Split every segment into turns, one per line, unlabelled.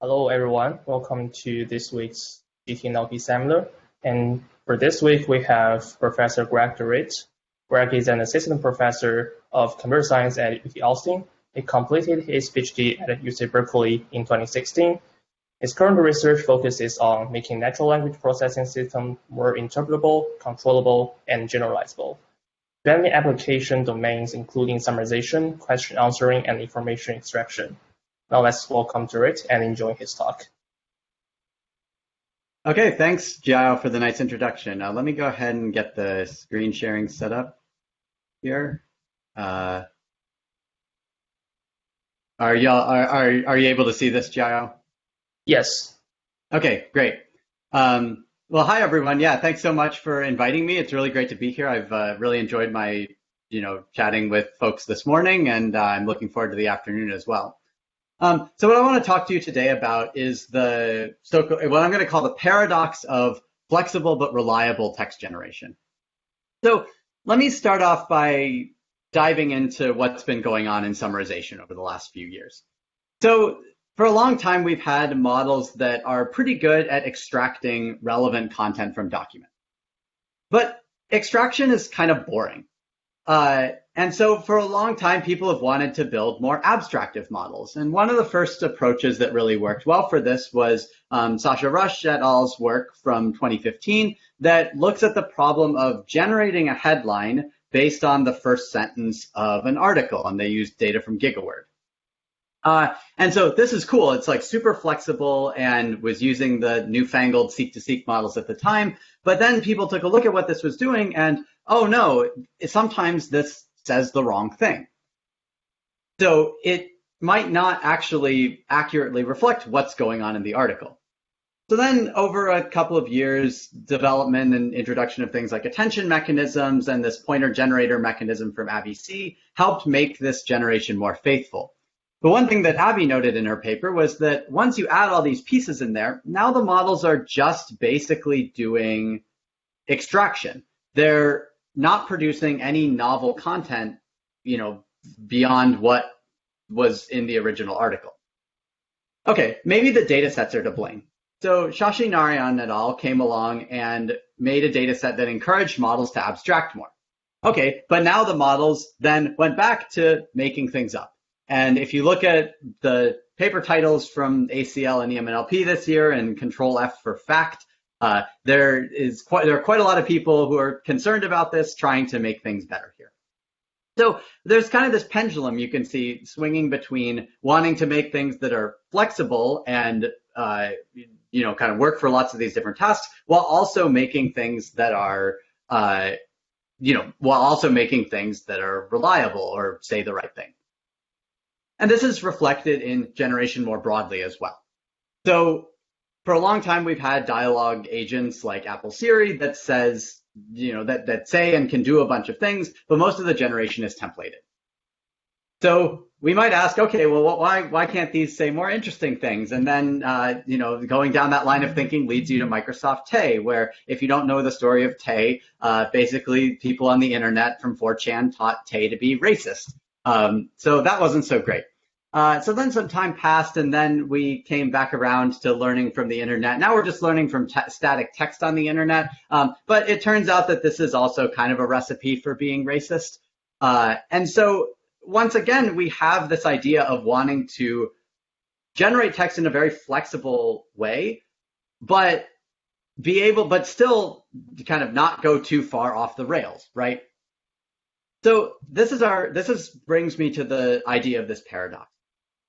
Hello, everyone. Welcome to this week's NLP Seminar. And for this week, we have Professor Greg Durrett. Greg is an assistant professor of computer science at UT Austin. He completed his PhD at UC Berkeley in 2016. His current research focuses on making natural language processing systems more interpretable, controllable, and generalizable. Many application domains including summarization, question answering, and information extraction. Now let's welcome Durrett and enjoy his talk.
Okay, thanks, Jiao, for the nice introduction. Now let me go ahead and get the screen sharing set up here. Are you able to see this, Jiao?
Yes.
Okay, great. Well, hi everyone. Yeah, thanks so much for inviting me. It's really great to be here. I've really enjoyed my, chatting with folks this morning, and I'm looking forward to the afternoon as well. So what I want to talk to you today about is what I'm going to call the paradox of flexible but reliable text generation. So let me start off by diving into what's been going on in summarization over the last few years. So for a long time, we've had models that are pretty good at extracting relevant content from documents. But extraction is kind of boring. And so for a long time, people have wanted to build more abstractive models. And one of the first approaches that really worked well for this was Sasha Rush et al.'s work from 2015 that looks at the problem of generating a headline based on the first sentence of an article. And they used data from GigaWord. And so this is cool. It's like super flexible and was using the newfangled seek-to-seek models at the time. But then people took a look at what this was doing and, oh no, sometimes this says the wrong thing. So it might not actually accurately reflect what's going on in the article. So then over a couple of years, development and introduction of things like attention mechanisms and this pointer generator mechanism from Abby C helped make this generation more faithful. But one thing that Abby noted in her paper was that once you add all these pieces in there, now the models are just basically doing extraction. They're not producing any novel content, beyond what was in the original article. Okay, maybe the data sets are to blame. So Shashi Narayan et al. Came along and made a data set that encouraged models to abstract more. Okay, but now the models then went back to making things up. And if you look at the paper titles from ACL and EMNLP this year and Control F for fact, there are quite a lot of people who are concerned about this, trying to make things better here. So there's kind of this pendulum you can see swinging between wanting to make things that are flexible and kind of work for lots of these different tasks, while also making things that are reliable or say the right thing. And this is reflected in generation more broadly as well. So for a long time, we've had dialogue agents like Apple Siri that says, that say and can do a bunch of things, but most of the generation is templated. So we might ask, okay, well, why can't these say more interesting things? And then, going down that line of thinking leads you to Microsoft Tay, where if you don't know the story of Tay, basically people on the internet from 4chan taught Tay to be racist. So that wasn't so great. So then some time passed, and then we came back around to learning from the internet. Now we're just learning from static text on the internet. But it turns out that this is also kind of a recipe for being racist. And so once again, we have this idea of wanting to generate text in a very flexible way, but still kind of not go too far off the rails, right? So this brings me to the idea of this paradox.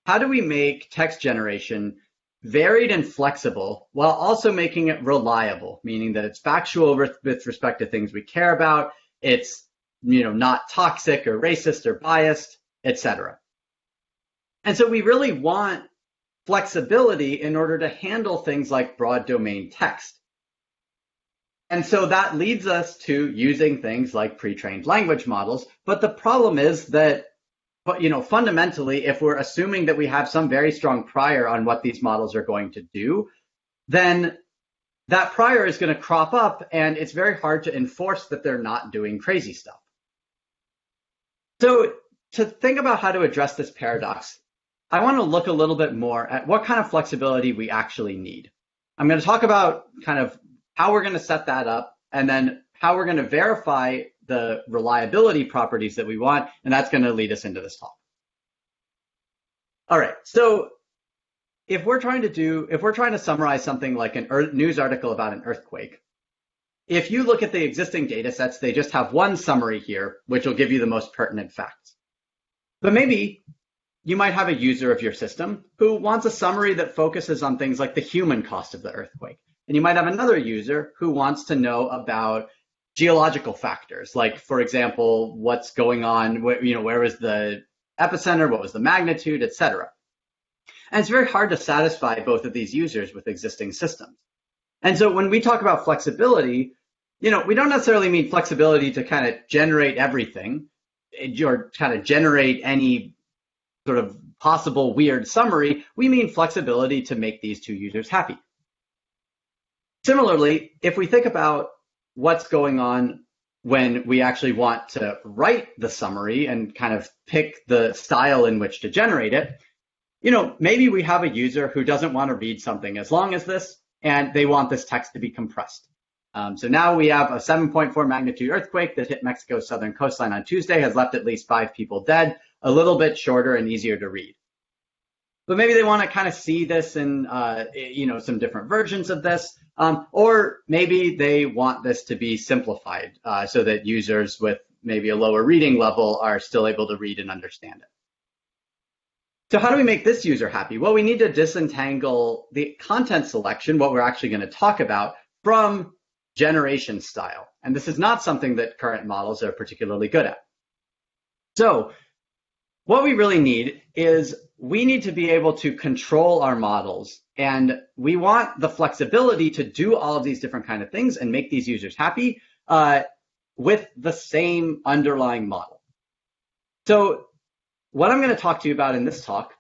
How do we make text generation varied and flexible while also making it reliable, meaning that it's factual with respect to things we care about, it's not toxic or racist or biased, etc. And so we really want flexibility in order to handle things like broad domain text. And so that leads us to using things like pre-trained language models. But the problem is that, fundamentally, if we're assuming that we have some very strong prior on what these models are going to do, then that prior is going to crop up, and it's very hard to enforce that they're not doing crazy stuff. So to think about how to address this paradox, I want to look a little bit more at what kind of flexibility we actually need. I'm going to talk about kind of how we're going to set that up, and then how we're going to verify the reliability properties that we want, and that's going to lead us into this talk. All right, so if we're trying to summarize something like a news article about an earthquake, if you look at the existing data sets, they just have one summary here, which will give you the most pertinent facts. But maybe you might have a user of your system who wants a summary that focuses on things like the human cost of the earthquake. And you might have another user who wants to know about geological factors, like, for example, what's going on, where was the epicenter, what was the magnitude, etc. And it's very hard to satisfy both of these users with existing systems. And so when we talk about flexibility, we don't necessarily mean flexibility to kind of generate everything or kind of generate any sort of possible weird summary. We mean flexibility to make these two users happy. Similarly, if we think about what's going on when we actually want to write the summary and kind of pick the style in which to generate it, maybe we have a user who doesn't want to read something as long as this, and they want this text to be compressed. So now we have a 7.4 magnitude earthquake that hit Mexico's southern coastline on Tuesday, has left at least 5 people dead, a little bit shorter and easier to read. But maybe they want to kind of see this in, some different versions of this, or maybe they want this to be simplified so that users with maybe a lower reading level are still able to read and understand it. So how do we make this user happy? Well, we need to disentangle the content selection, what we're actually going to talk about, from generation style. And this is not something that current models are particularly good at. So what we really need is we need to be able to control our models, and we want the flexibility to do all of these different kind of things and make these users happy with the same underlying model. So what I'm going to talk to you about in this talk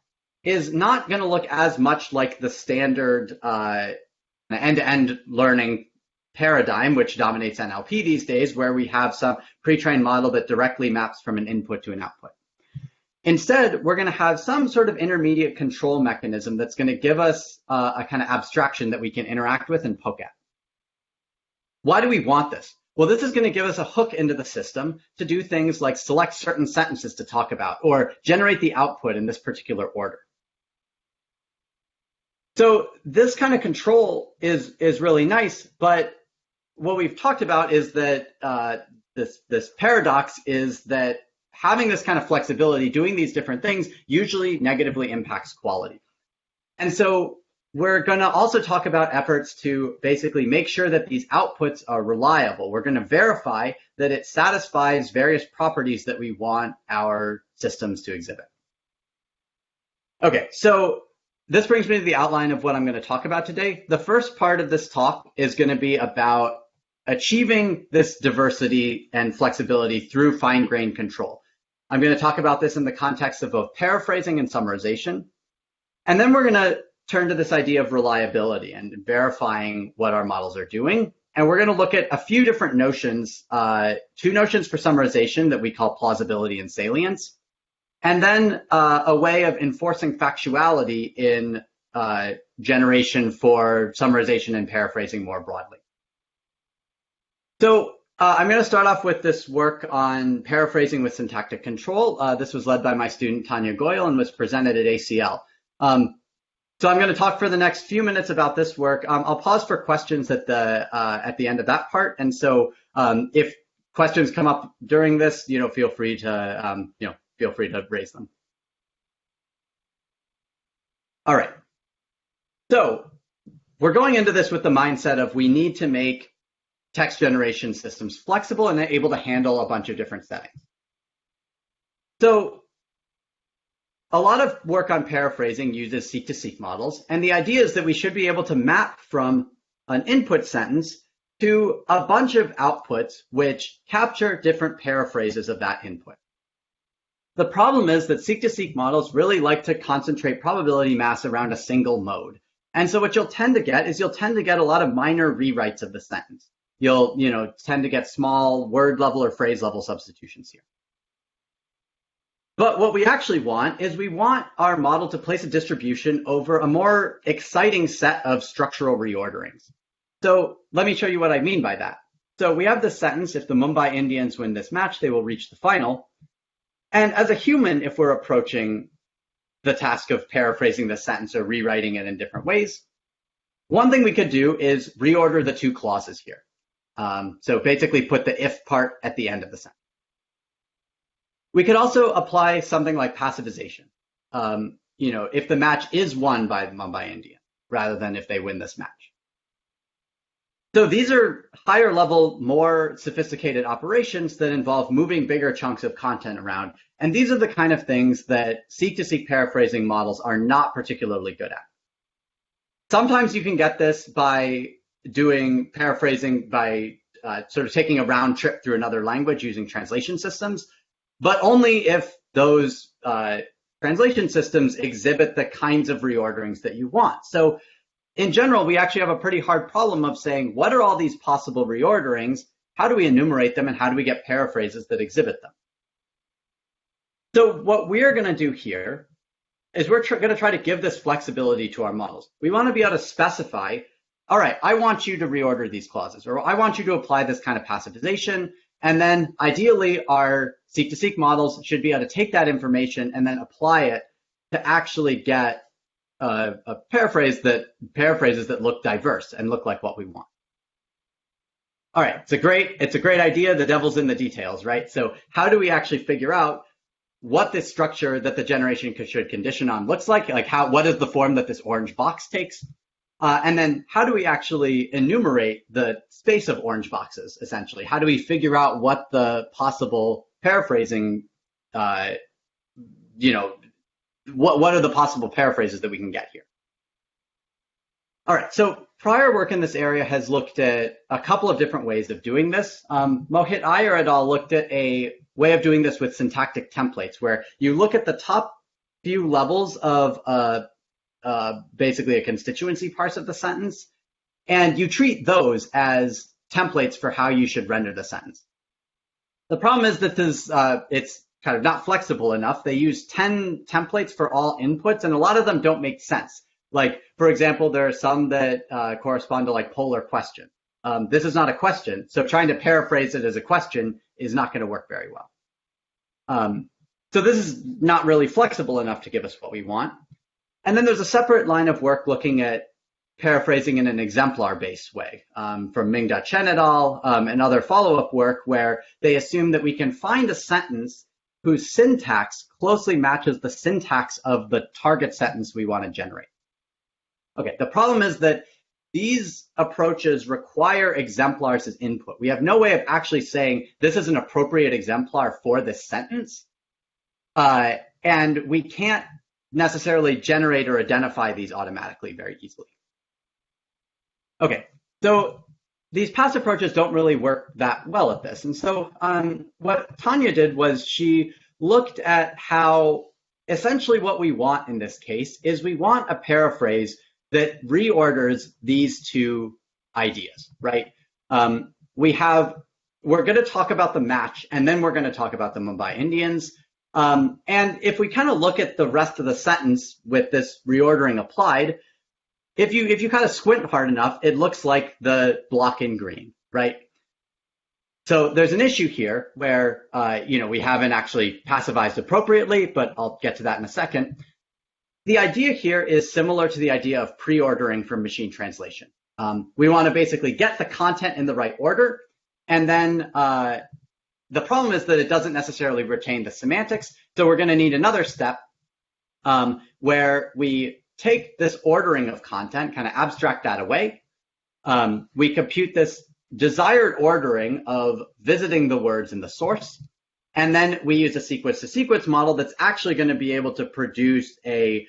is not going to look as much like the standard end-to-end learning paradigm, which dominates NLP these days, where we have some pre-trained model that directly maps from an input to an output. Instead, we're going to have some sort of intermediate control mechanism that's going to give us a kind of abstraction that we can interact with and poke at. Why do we want this? Well, this is going to give us a hook into the system to do things like select certain sentences to talk about or generate the output in this particular order. So this kind of control is really nice, but what we've talked about is that this paradox is that having this kind of flexibility, doing these different things, usually negatively impacts quality. And so we're going to also talk about efforts to basically make sure that these outputs are reliable. We're going to verify that it satisfies various properties that we want our systems to exhibit. Okay, so this brings me to the outline of what I'm going to talk about today. The first part of this talk is going to be about achieving this diversity and flexibility through fine-grained control. I'm going to talk about this in the context of both paraphrasing and summarization. And then we're going to turn to this idea of reliability and verifying what our models are doing. And we're going to look at a few different notions, 2 notions for summarization that we call plausibility and salience, and then a way of enforcing factuality in generation for summarization and paraphrasing more broadly. So I'm going to start off with this work on paraphrasing with syntactic control. This was led by my student Tanya Goyal and was presented at ACL. So I'm going to talk for the next few minutes about this work. I'll pause for questions at the end of that part. And so if questions come up during this, feel free to raise them. All right. So we're going into this with the mindset of we need to make text generation systems flexible and able to handle a bunch of different settings. So a lot of work on paraphrasing uses seek-to-seek models, and the idea is that we should be able to map from an input sentence to a bunch of outputs which capture different paraphrases of that input. The problem is that seek-to-seek models really like to concentrate probability mass around a single mode. And so what you'll tend to get is a lot of minor rewrites of the sentence. You'll tend to get small word level or phrase level substitutions here. But what we actually want is we want our model to place a distribution over a more exciting set of structural reorderings. So let me show you what I mean by that. So we have this sentence: if the Mumbai Indians win this match, they will reach the final. And as a human, if we're approaching the task of paraphrasing the sentence or rewriting it in different ways, one thing we could do is reorder the two clauses here. So basically put the if part at the end of the sentence. We could also apply something like passivization. If the match is won by the Mumbai Indians, rather than if they win this match. So these are higher level, more sophisticated operations that involve moving bigger chunks of content around. And these are the kind of things that seek-to-seek paraphrasing models are not particularly good at. Sometimes you can get this by doing paraphrasing by sort of taking a round trip through another language using translation systems, but only if those translation systems exhibit the kinds of reorderings that you want. So in general, we actually have a pretty hard problem of saying, what are all these possible reorderings? How do we enumerate them, and how do we get paraphrases that exhibit them? So what we're going to do here is we're going to try to give this flexibility to our models. We want to be able to specify, all right, I want you to reorder these clauses, or I want you to apply this kind of passivization. And then ideally, our seek-to-seek models should be able to take that information and then apply it to actually get paraphrases that look diverse and look like what we want. All right, it's a great idea. The devil's in the details, right? So how do we actually figure out what this structure that the generation should condition on looks like what is the form that this orange box takes? And then how do we actually enumerate the space of orange boxes, essentially? How do we figure out what the possible paraphrasing, what are the possible paraphrases that we can get here? All right, so prior work in this area has looked at a couple of different ways of doing this. Mohit Iyer et al. Looked at a way of doing this with syntactic templates, where you look at the top few levels of basically a constituency parse of the sentence, and you treat those as templates for how you should render the sentence. The problem is that it's kind of not flexible enough. They use 10 templates for all inputs, and a lot of them don't make sense. Like, for example, there are some that correspond to like polar question. This is not a question, so trying to paraphrase it as a question is not going to work very well. So this is not really flexible enough to give us what we want. And then there's a separate line of work looking at paraphrasing in an exemplar-based way from Mingda Chen et al. And other follow-up work where they assume that we can find a sentence whose syntax closely matches the syntax of the target sentence we want to generate. Okay, the problem is that these approaches require exemplars as input. We have no way of actually saying this is an appropriate exemplar for this sentence. And we can't necessarily generate or identify these automatically very easily. Okay, so these past approaches don't really work that well at this. And so what Tanya did was she looked at how essentially what we want in this case is we want a paraphrase that reorders these two ideas, right? We're going to talk about the match, and then we're going to talk about the Mumbai Indians. And if we kind of look at the rest of the sentence with this reordering applied, if you kind of squint hard enough, it looks like the block in green, right? So there's an issue here where we haven't actually passivized appropriately, but I'll get to that in a second. The idea here is similar to the idea of pre-ordering for machine translation. We want to basically get the content in the right order, and then the problem is that it doesn't necessarily retain the semantics, so we're going to need another step where we take this ordering of content, kind of abstract that away. We compute this desired ordering of visiting the words in the source, and then we use a sequence-to-sequence model that's actually going to be able to produce a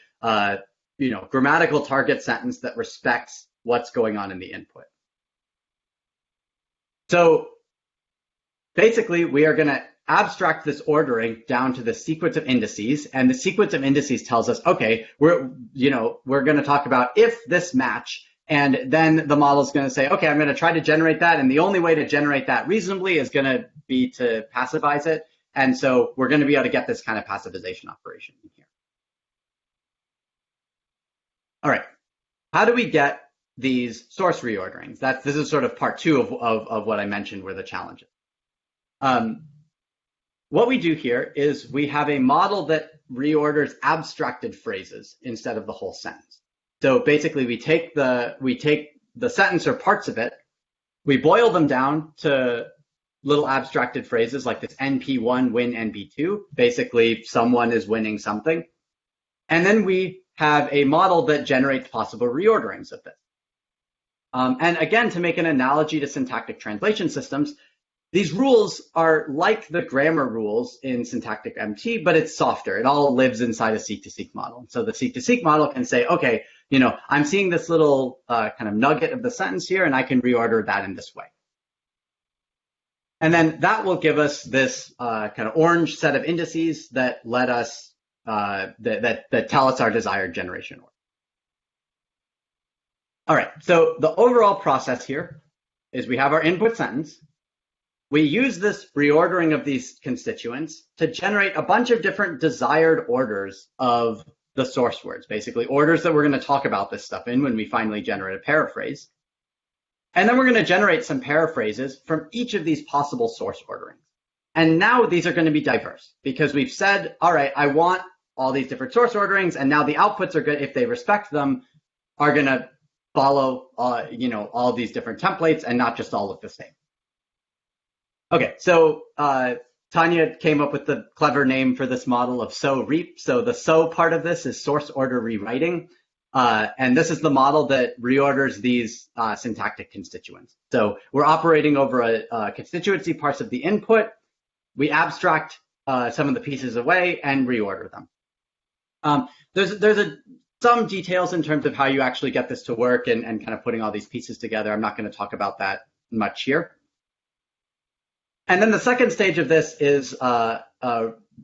grammatical target sentence that respects what's going on in the input. So basically, we are going to abstract this ordering down to the sequence of indices, and the sequence of indices tells us, okay, we're going to talk about if this match, and then the model is going to say, okay, I'm going to try to generate that, and the only way to generate that reasonably is going to be to passivize it. And so we're going to be able to get this kind of passivization operation in here. All right, how do we get these source reorderings? This is sort of part two of what I mentioned were the challenges. What we do here is we have a model that reorders abstracted phrases instead of the whole sentence. So basically we take the sentence or parts of it, we boil them down to little abstracted phrases like this NP1 win NP2. Basically someone is winning something. And then we have a model that generates possible reorderings of this. And again, to make an analogy to syntactic translation systems, these rules are like the grammar rules in syntactic MT, but it's softer. It all lives inside a seek-to-seek model. So the seek-to-seek model can say, okay, I'm seeing this little kind of nugget of the sentence here, and I can reorder that in this way. And then that will give us this kind of orange set of indices that let us that tell us our desired generation order. All right, so the overall process here is we have our input sentence. We use this reordering of these constituents to generate a bunch of different desired orders of the source words, basically orders that we're going to talk about this stuff in when we finally generate a paraphrase. And then we're going to generate some paraphrases from each of these possible source orderings. And now these are going to be diverse because we've said, all right, I want all these different source orderings, and now the outputs are good, if they respect them, are going to follow all these different templates and not just all look the same. Okay, so Tanya came up with the clever name for this model of SO-REAP. So the SO part of this is source order rewriting. And this is the model that reorders these syntactic constituents. So we're operating over a constituency parse of the input. We abstract some of the pieces away and reorder them. There's some details in terms of how you actually get this to work and kind of putting all these pieces together. I'm not going to talk about that much here. And then the second stage of this is a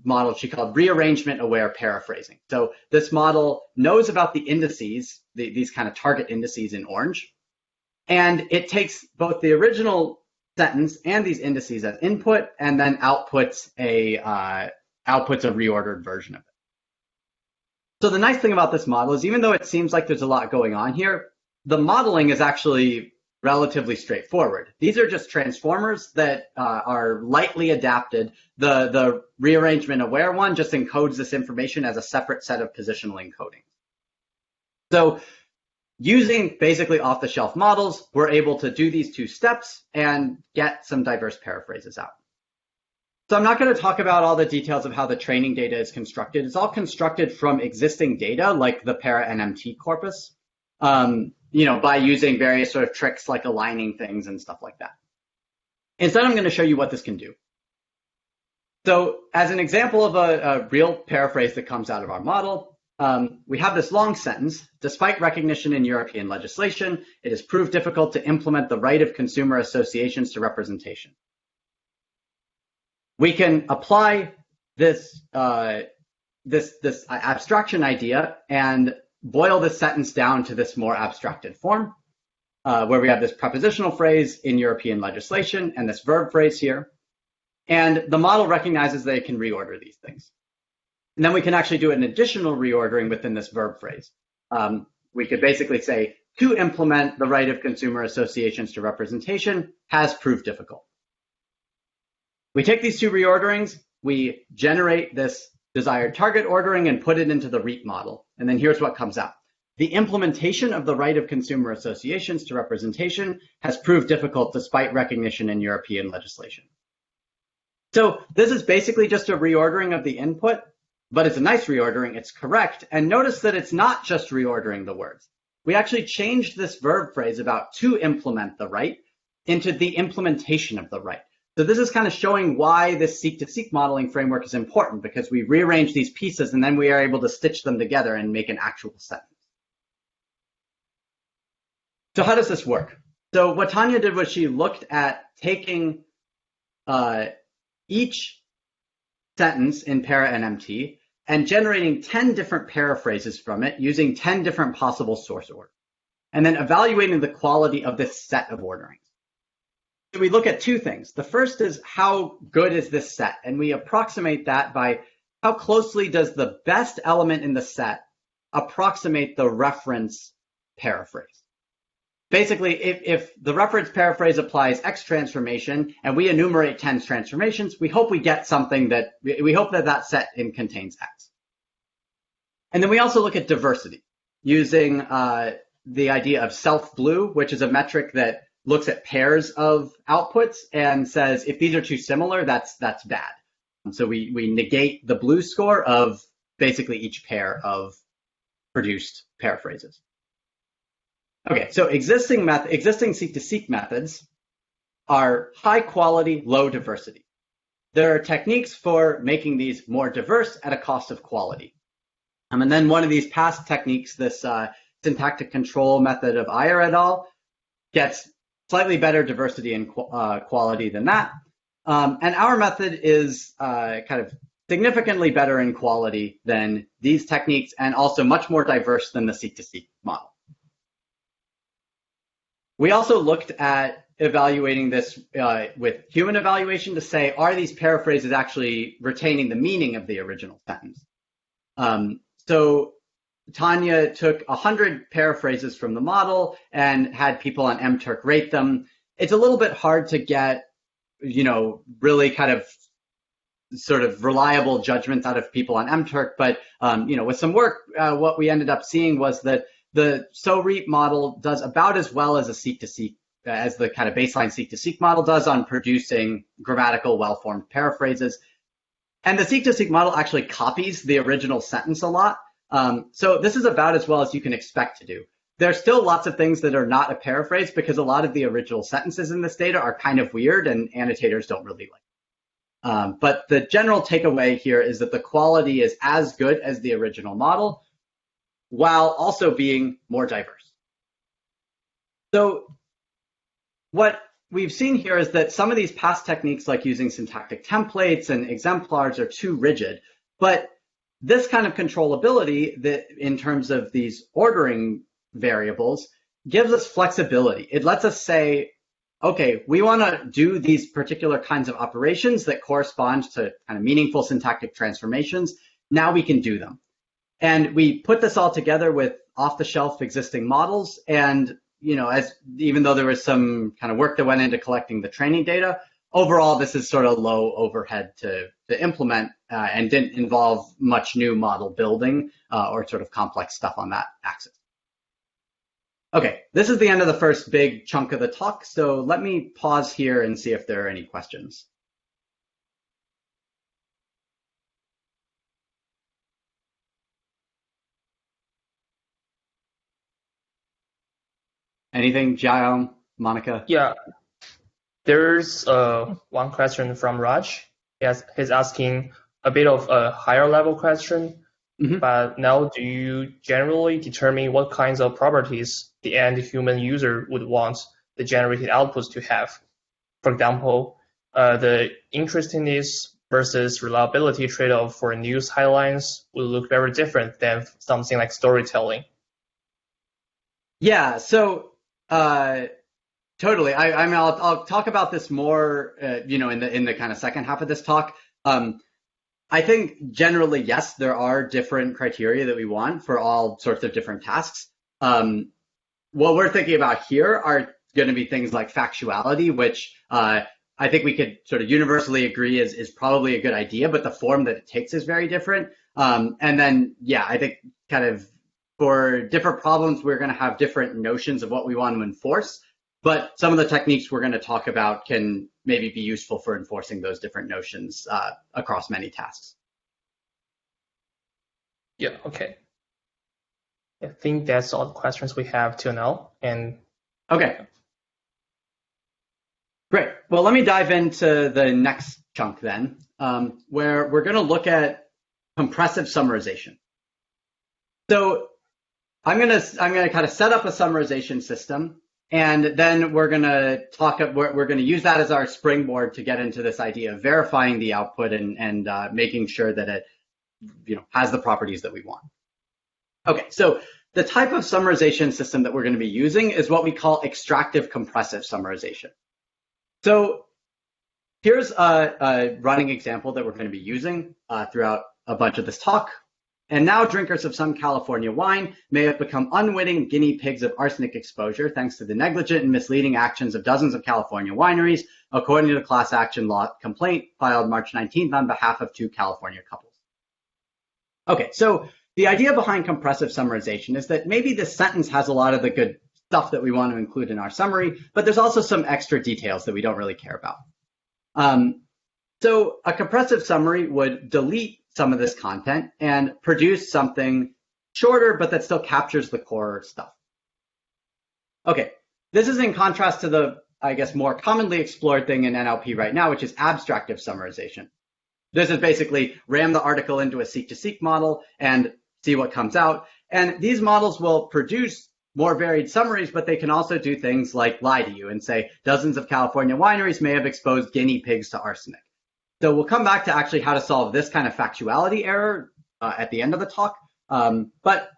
model she called rearrangement-aware paraphrasing. So this model knows about the indices, these kind of target indices in orange, and it takes both the original sentence and these indices as input, and then outputs a reordered version of it. So the nice thing about this model is even though it seems like there's a lot going on here, the modeling is actually relatively straightforward. These are just transformers that are lightly adapted. The rearrangement aware one just encodes this information as a separate set of positional encoding. So using basically off-the-shelf models, we're able to do these two steps and get some diverse paraphrases out. So I'm not going to talk about all the details of how the training data is constructed. It's all constructed from existing data like the ParaNMT corpus. By using various sort of tricks like aligning things and stuff like that. Instead, I'm going to show you what this can do. So as an example of a real paraphrase that comes out of our model, we have this long sentence. Despite recognition in European legislation, it has proved difficult to implement the right of consumer associations to representation. We can apply this abstraction idea and boil this sentence down to this more abstracted form, where we have this prepositional phrase in European legislation and this verb phrase here. And the model recognizes that it can reorder these things. And then we can actually do an additional reordering within this verb phrase. We could basically say, to implement the right of consumer associations to representation has proved difficult. We take these two reorderings, we generate this desired target ordering and put it into the REAP model. And then here's what comes out. The implementation of the right of consumer associations to representation has proved difficult despite recognition in European legislation. So this is basically just a reordering of the input, but it's a nice reordering, it's correct. And notice that it's not just reordering the words. We actually changed this verb phrase about to implement the right into the implementation of the right. So this is kind of showing why this seek-to-seek modeling framework is important, because we rearrange these pieces and then we are able to stitch them together and make an actual sentence. So how does this work? So what Tanya did was she looked at taking each sentence in ParaNMT and generating 10 different paraphrases from it using 10 different possible source orders, and then evaluating the quality of this set of orderings. So we look at two things. The first is how good is this set? And we approximate that by how closely does the best element in the set approximate the reference paraphrase. Basically, if the reference paraphrase applies X transformation and we enumerate 10 transformations, we hope we get something that, we hope that that set contains X. And then we also look at diversity using the idea of self-blue, which is a metric that looks at pairs of outputs and says, if these are too similar, that's bad. So we negate the blue score of basically each pair of produced paraphrases. Okay, so existing seek-to-seek methods are high quality, low diversity. There are techniques for making these more diverse at a cost of quality. And then one of these past techniques, this syntactic control method of Iyer et al., gets slightly better diversity and quality than that. And our method is kind of significantly better in quality than these techniques and also much more diverse than the seek-to-seek model. We also looked at evaluating this with human evaluation to say, are these paraphrases actually retaining the meaning of the original sentence? So Tanya took 100 paraphrases from the model and had people on MTurk rate them. It's a little bit hard to get, really kind of sort of reliable judgments out of people on MTurk, but with some work, what we ended up seeing was that the SOREAP model does about as well as a seek-to-seek, as the kind of baseline seek-to-seek model does on producing grammatical, well-formed paraphrases. And the seek-to-seek model actually copies the original sentence a lot. So this is about as well as you can expect to do. There's still lots of things that are not a paraphrase because a lot of the original sentences in this data are kind of weird and annotators don't really like. But the general takeaway here is that the quality is as good as the original model, while also being more diverse. So what we've seen here is that some of these past techniques, like using syntactic templates and exemplars, are too rigid. But this kind of controllability that in terms of these ordering variables gives us flexibility. It lets us say, okay, we want to do these particular kinds of operations that correspond to kind of meaningful syntactic transformations. Now we can do them. And we put this all together with off-the-shelf existing models. And, even though there was some kind of work that went into collecting the training data, overall, this is sort of low overhead to implement and didn't involve much new model building or sort of complex stuff on that axis. Okay, this is the end of the first big chunk of the talk. So let me pause here and see if there are any questions. Anything, Jiao, Monica?
Yeah, there's one question from Raj. He's asking a bit of a higher level question, but now do you generally determine what kinds of properties the end human user would want the generated outputs to have? For example, the interestingness versus reliability trade-off for news headlines will look very different than something like storytelling.
Yeah, so totally. I mean, I'll talk about this more, in the kind of second half of this talk. I think generally, yes, there are different criteria that we want for all sorts of different tasks. What we're thinking about here are going to be things like factuality, which I think we could sort of universally agree is probably a good idea, but the form that it takes is very different. And then, yeah, I think kind of for different problems, we're going to have different notions of what we want to enforce. But some of the techniques we're going to talk about can maybe be useful for enforcing those different notions across many tasks.
Yeah, okay. I think that's all the questions we have till now. And
okay. Great. Well, let me dive into the next chunk then, where we're going to look at compressive summarization. So I'm going to kind of set up a summarization system, and then we're going to use that as our springboard to get into this idea of verifying the output and making sure that it has the properties that we want. Okay, so the type of summarization system that we're going to be using is what we call extractive compressive summarization. So here's a running example that we're going to be using throughout a bunch of this talk. And now drinkers of some California wine may have become unwitting guinea pigs of arsenic exposure thanks to the negligent and misleading actions of dozens of California wineries, according to the class action law complaint filed March 19th on behalf of 2 California couples. Okay, so the idea behind compressive summarization is that maybe this sentence has a lot of the good stuff that we want to include in our summary, but there's also some extra details that we don't really care about. So a compressive summary would delete some of this content and produce something shorter, but that still captures the core stuff. Okay, this is in contrast to the, I guess, more commonly explored thing in NLP right now, which is abstractive summarization. This is basically ram the article into a seek-to-seek model and see what comes out. And these models will produce more varied summaries, but they can also do things like lie to you and say dozens of California wineries may have exposed guinea pigs to arsenic. So we'll come back to actually how to solve this kind of factuality error at the end of the talk. But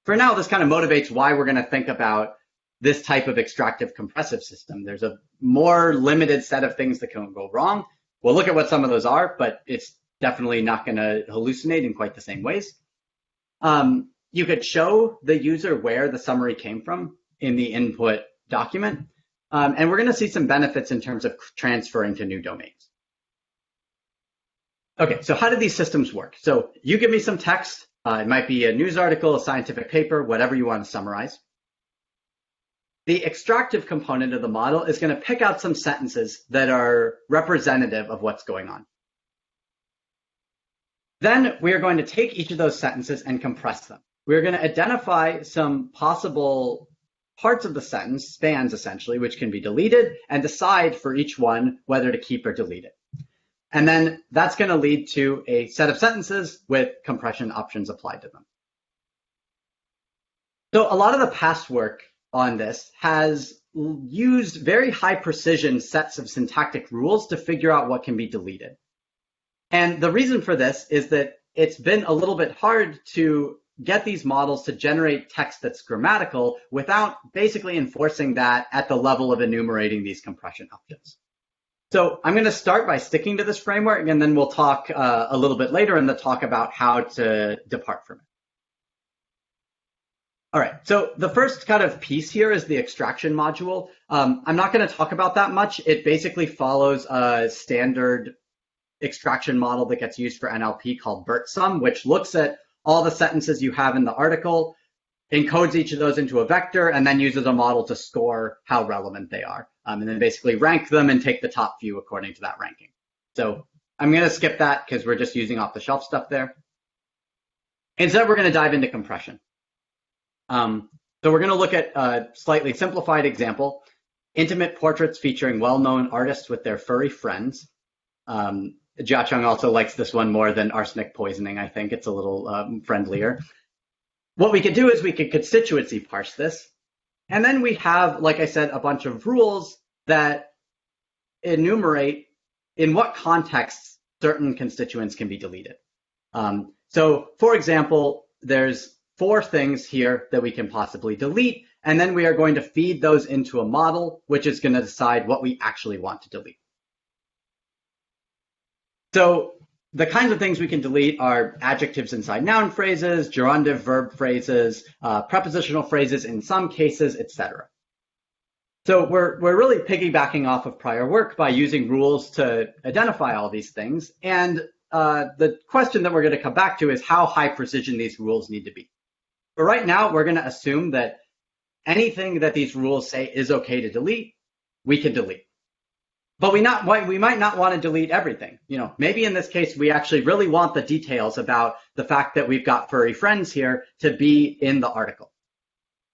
for now, this kind of motivates why we're going to think about this type of extractive compressive system. There's a more limited set of things that can go wrong. We'll look at what some of those are, but it's definitely not going to hallucinate in quite the same ways. You could show the user where the summary came from in the input document. And we're going to see some benefits in terms of transferring to new domains. Okay, so how do these systems work? So you give me some text. It might be a news article, a scientific paper, whatever you want to summarize. The extractive component of the model is going to pick out some sentences that are representative of what's going on. Then we are going to take each of those sentences and compress them. We're going to identify some possible parts of the sentence, spans essentially, which can be deleted, and decide for each one whether to keep or delete it. And then that's going to lead to a set of sentences with compression options applied to them. So a lot of the past work on this has used very high precision sets of syntactic rules to figure out what can be deleted. And the reason for this is that it's been a little bit hard to get these models to generate text that's grammatical without basically enforcing that at the level of enumerating these compression options. So I'm going to start by sticking to this framework, and then we'll talk a little bit later in the talk about how to depart from it. All right, so the first kind of piece here is the extraction module. I'm not going to talk about that much. It basically follows a standard extraction model that gets used for NLP called BERT-SUM, which looks at all the sentences you have in the article, encodes each of those into a vector, and then uses a model to score how relevant they are, and then basically rank them and take the top few according to that ranking. So I'm going to skip that because we're just using off-the-shelf stuff there. Instead, we're going to dive into compression. So we're going to look at a slightly simplified example, intimate portraits featuring well-known artists with their furry friends. Jia Chung also likes this one more than arsenic poisoning, I think. It's a little friendlier. What we could do is we could constituency parse this. And then we have, like I said, a bunch of rules that enumerate in what contexts certain constituents can be deleted. So for example, there's 4 things here that we can possibly delete. And then we are going to feed those into a model, which is going to decide what we actually want to delete. So the kinds of things we can delete are adjectives inside noun phrases, gerundive verb phrases, prepositional phrases in some cases, etc. So we're really piggybacking off of prior work by using rules to identify all these things. And the question that we're going to come back to is how high precision these rules need to be. But right now, we're going to assume that anything that these rules say is okay to delete, we can delete. But we might not want to delete everything. You know, maybe in this case, we actually really want the details about the fact that we've got furry friends here to be in the article.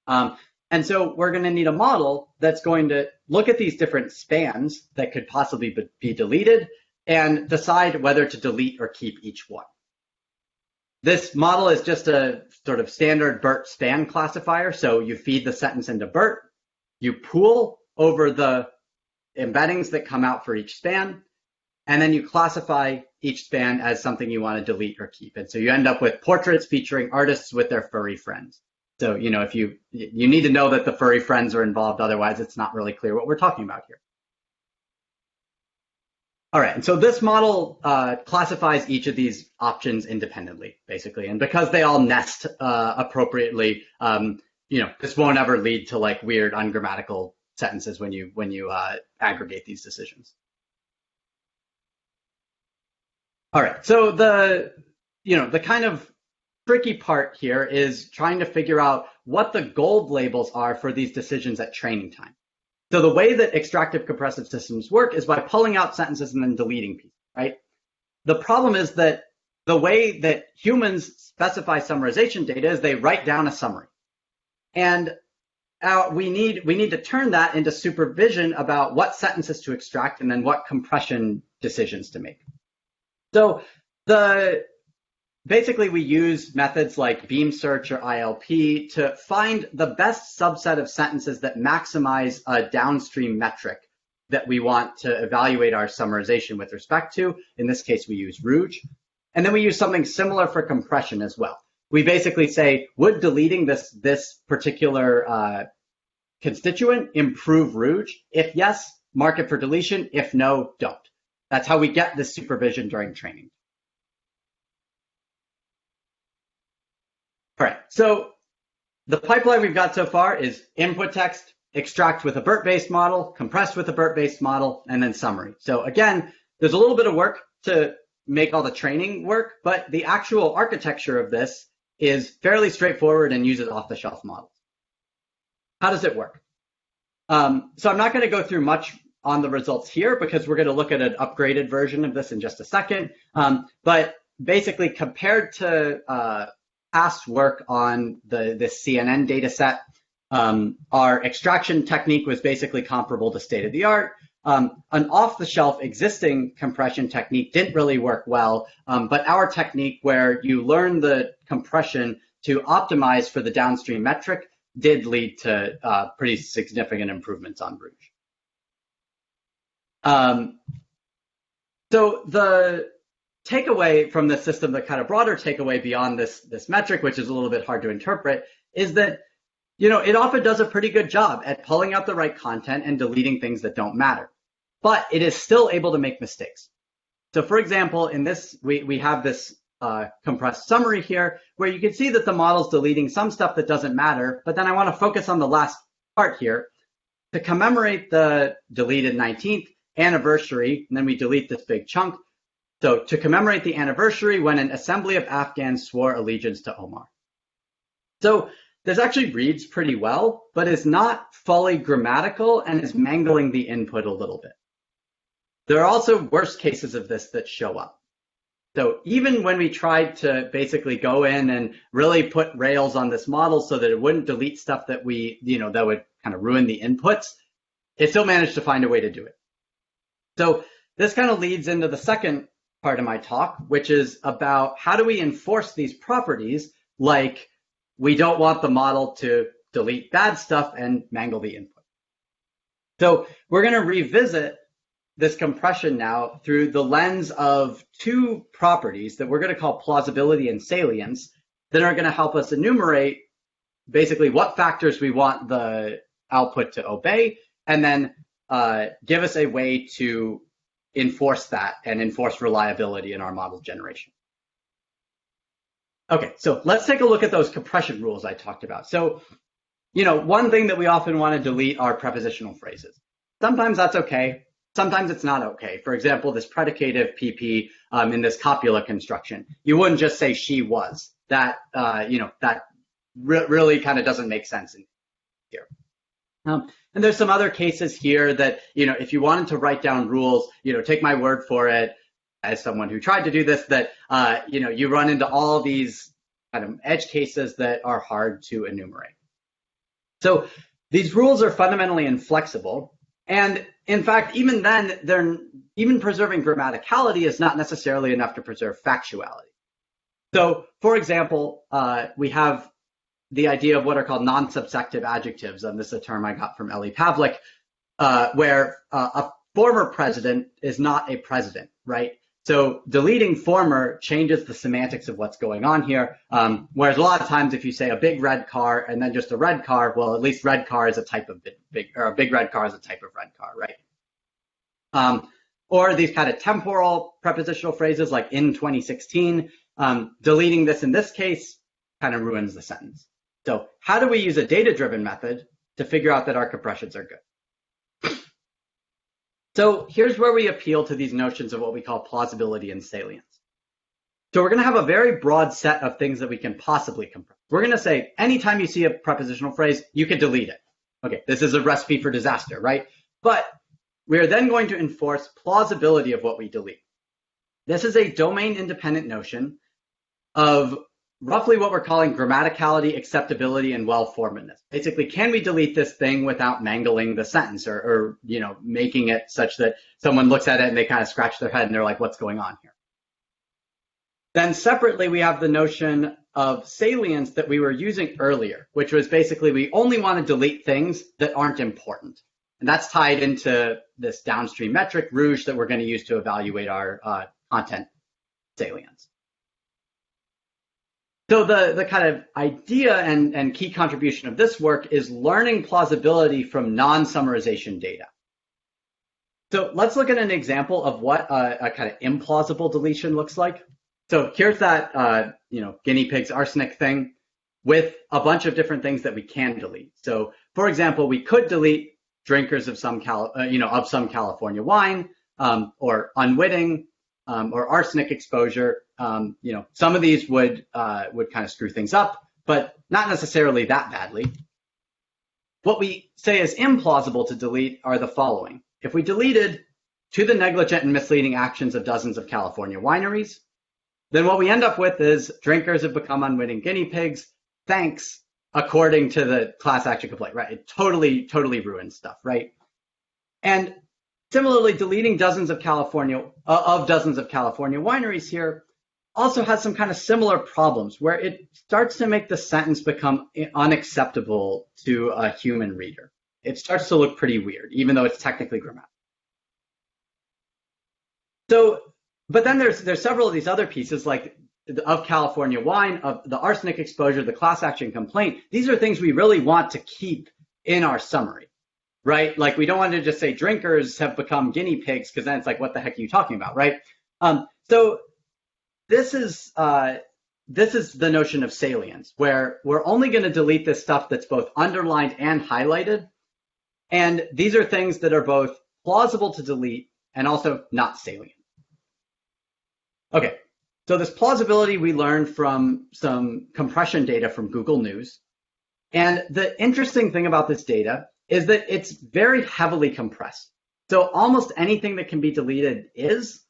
And so we're going to need a model that's going to look at these different spans that could possibly be deleted and decide whether to delete or keep each one. This model is just a sort of standard BERT span classifier. So you feed the sentence into BERT, you pool over the embeddings that come out for each span, and then you classify each span as something you want to delete or keep. And so you end up with portraits featuring artists with their furry friends. So, you know, if you need to know that the furry friends are involved, otherwise it's not really clear what we're talking about here. All right, and so this model classifies each of these options independently, basically, and because they all nest appropriately, this won't ever lead to like weird ungrammatical sentences when you aggregate these decisions. All right, so the kind of tricky part here is trying to figure out what the gold labels are for these decisions at training time. So the way that extractive compressive systems work is by pulling out sentences and then deleting pieces, right? The problem is that the way that humans specify summarization data is they write down a summary. And we need to turn that into supervision about what sentences to extract and then what compression decisions to make. So basically, we use methods like beam search or ILP to find the best subset of sentences that maximize a downstream metric that we want to evaluate our summarization with respect to. In this case, we use ROUGE. And then we use something similar for compression as well. We basically say, would deleting this particular constituent improve ROUGE? If yes, mark it for deletion. If no, don't. That's how we get this supervision during training. All right, so the pipeline we've got so far is input text, extract with a BERT-based model, compress with a BERT-based model, and then summary. So again, there's a little bit of work to make all the training work, but the actual architecture of this is fairly straightforward and uses off-the-shelf models. How does it work? So I'm not going to go through much on the results here because we're going to look at an upgraded version of this in just a second. But basically, compared to past work on this CNN data set, our extraction technique was basically comparable to state of the art. An off-the-shelf existing compression technique didn't really work well, but our technique where you learn the compression to optimize for the downstream metric did lead to pretty significant improvements on ROUGE. So the takeaway from this system, the kind of broader takeaway beyond this metric, which is a little bit hard to interpret, is that it often does a pretty good job at pulling out the right content and deleting things that don't matter. But it is still able to make mistakes. So for example, in this, we have this compressed summary here, where you can see that the model's deleting some stuff that doesn't matter, but then I want to focus on the last part here. To commemorate the deleted 19th anniversary, and then we delete this big chunk. So to commemorate the anniversary when an assembly of Afghans swore allegiance to Omar. So this actually reads pretty well, but is not fully grammatical and is mangling the input a little bit. There are also worse cases of this that show up. So even when we tried to basically go in and really put rails on this model so that it wouldn't delete stuff that that would kind of ruin the inputs, it still managed to find a way to do it. So this kind of leads into the second part of my talk, which is about how do we enforce these properties, like we don't want the model to delete bad stuff and mangle the input. So we're going to revisit this compression now through the lens of two properties that we're going to call plausibility and salience that are going to help us enumerate basically what factors we want the output to obey, and then give us a way to enforce that and enforce reliability in our model generation. Okay, so let's take a look at those compression rules I talked about. So, one thing that we often want to delete are prepositional phrases. Sometimes that's okay. Sometimes it's not okay. For example, this predicative PP in this copula construction, you wouldn't just say she was. That, that really kind of doesn't make sense in here. And there's some other cases here that, if you wanted to write down rules, take my word for it, as someone who tried to do this, that, you run into all these kind of edge cases that are hard to enumerate. So these rules are fundamentally inflexible. And in fact, even then, even preserving grammaticality is not necessarily enough to preserve factuality. So for example, we have the idea of what are called non-subsective adjectives, and this is a term I got from Eli Pavlik, where a former president is not a president, right? So deleting former changes the semantics of what's going on here, whereas a lot of times if you say a big red car and then just a red car, well, at least red car is a type of or a big red car is a type of red car, right? Or these kind of temporal prepositional phrases like in 2016, deleting this in this case kind of ruins the sentence. So how do we use a data-driven method to figure out that our compressions are good? So here's where we appeal to these notions of what we call plausibility and salience. So we're going to have a very broad set of things that we can possibly compress. We're going to say anytime you see a prepositional phrase, you could delete it. Okay, this is a recipe for disaster, right? But we are then going to enforce plausibility of what we delete. This is a domain-independent notion of roughly what we're calling grammaticality, acceptability, and well-formedness. Basically, can we delete this thing without mangling the sentence or making it such that someone looks at it and they kind of scratch their head and they're like, what's going on here? Then separately, we have the notion of salience that we were using earlier, which was basically we only want to delete things that aren't important. And that's tied into this downstream metric, ROUGE, that we're going to use to evaluate our content salience. So the kind of idea and key contribution of this work is learning plausibility from non-summarization data. So let's look at an example of what a kind of implausible deletion looks like. So here's that guinea pig's arsenic thing with a bunch of different things that we can delete. So for example, we could delete drinkers of some California wine, or unwitting, or arsenic exposure. Some of these would kind of screw things up, but not necessarily that badly. What we say is implausible to delete are the following. If we deleted to the negligent and misleading actions of dozens of California wineries, then what we end up with is drinkers have become unwitting guinea pigs, thanks, according to the class action complaint, right? It totally ruins stuff, right? And similarly, deleting dozens of California wineries here also has some kind of similar problems where it starts to make the sentence become unacceptable to a human reader. It starts to look pretty weird, even though it's technically grammatical. So, but then there's several of these other pieces, like of California wine, of the arsenic exposure, the class action complaint. These are things we really want to keep in our summary, right? Like we don't want to just say drinkers have become guinea pigs, because then it's like, what the heck are you talking about, right? So this is the notion of salience, where we're only going to delete this stuff that's both underlined and highlighted. And these are things that are both plausible to delete and also not salient. Okay, so this plausibility we learned from some compression data from Google News. And the interesting thing about this data is that it's very heavily compressed. So almost anything that can be deleted is.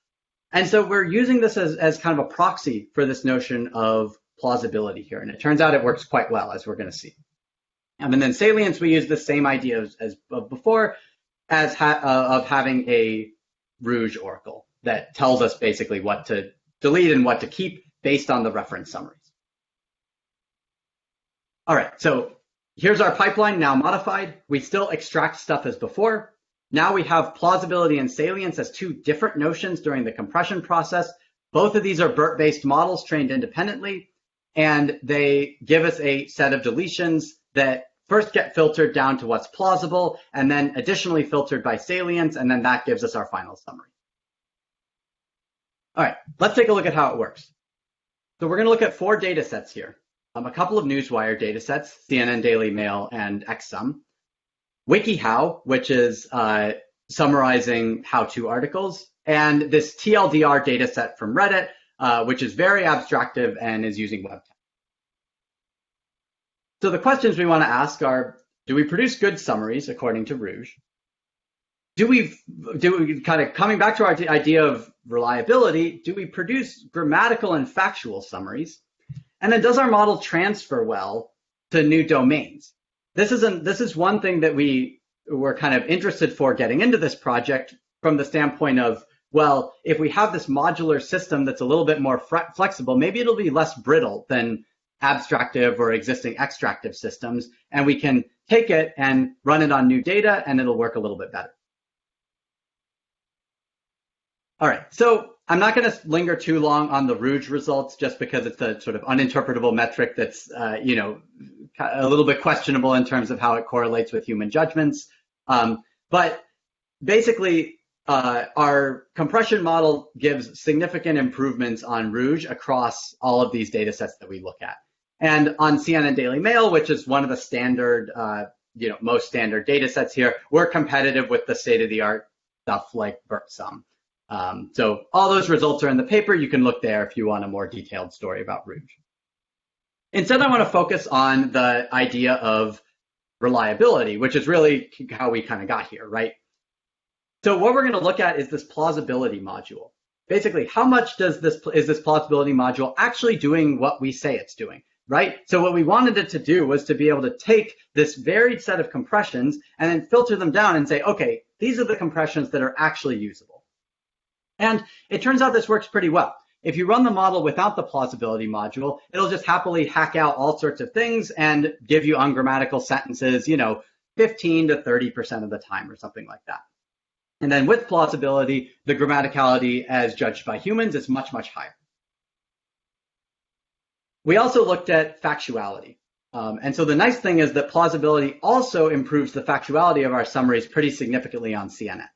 And so we're using this as kind of a proxy for this notion of plausibility here. And it turns out it works quite well, as we're going to see. And then salience, we use the same idea as before, of having a ROUGE oracle that tells us basically what to delete and what to keep based on the reference summaries. All right, so here's our pipeline now modified. We still extract stuff as before. Now we have plausibility and salience as two different notions during the compression process. Both of these are BERT-based models trained independently, and they give us a set of deletions that first get filtered down to what's plausible, and then additionally filtered by salience, and then that gives us our final summary. All right, let's take a look at how it works. So we're going to look at 4 data sets here. A couple of Newswire data sets, CNN Daily Mail and XSum. WikiHow, which is summarizing how-to articles, and this TLDR data set from Reddit, which is very abstractive and is using web text. So the questions we want to ask are, do we produce good summaries according to ROUGE? Do we kind of coming back to our idea of reliability, do we produce grammatical and factual summaries? And then does our model transfer well to new domains? This is one thing that we were kind of interested for getting into this project from the standpoint of, well, if we have this modular system that's a little bit more flexible, maybe it'll be less brittle than abstractive or existing extractive systems, and we can take it and run it on new data and it'll work a little bit better. All right, so I'm not going to linger too long on the ROUGE results just because it's a sort of uninterpretable metric that's, a little bit questionable in terms of how it correlates with human judgments. But basically, our compression model gives significant improvements on ROUGE across all of these data sets that we look at. And on CNN Daily Mail, which is one of the standard, most standard data sets here, we're competitive with the state-of-the-art stuff like BERT-SUM. So all those results are in the paper. You can look there if you want a more detailed story about ROUGE. Instead, I want to focus on the idea of reliability, which is really how we kind of got here, right? So what we're going to look at is this plausibility module. Basically, how much is this plausibility module actually doing what we say it's doing, right? So what we wanted it to do was to be able to take this varied set of compressions and then filter them down and say, okay, these are the compressions that are actually usable. And it turns out this works pretty well. If you run the model without the plausibility module, it'll just happily hack out all sorts of things and give you ungrammatical sentences, 15 to 30% of the time or something like that. And then with plausibility, the grammaticality as judged by humans is much, much higher. We also looked at factuality. And so the nice thing is that plausibility also improves the factuality of our summaries pretty significantly on CNN.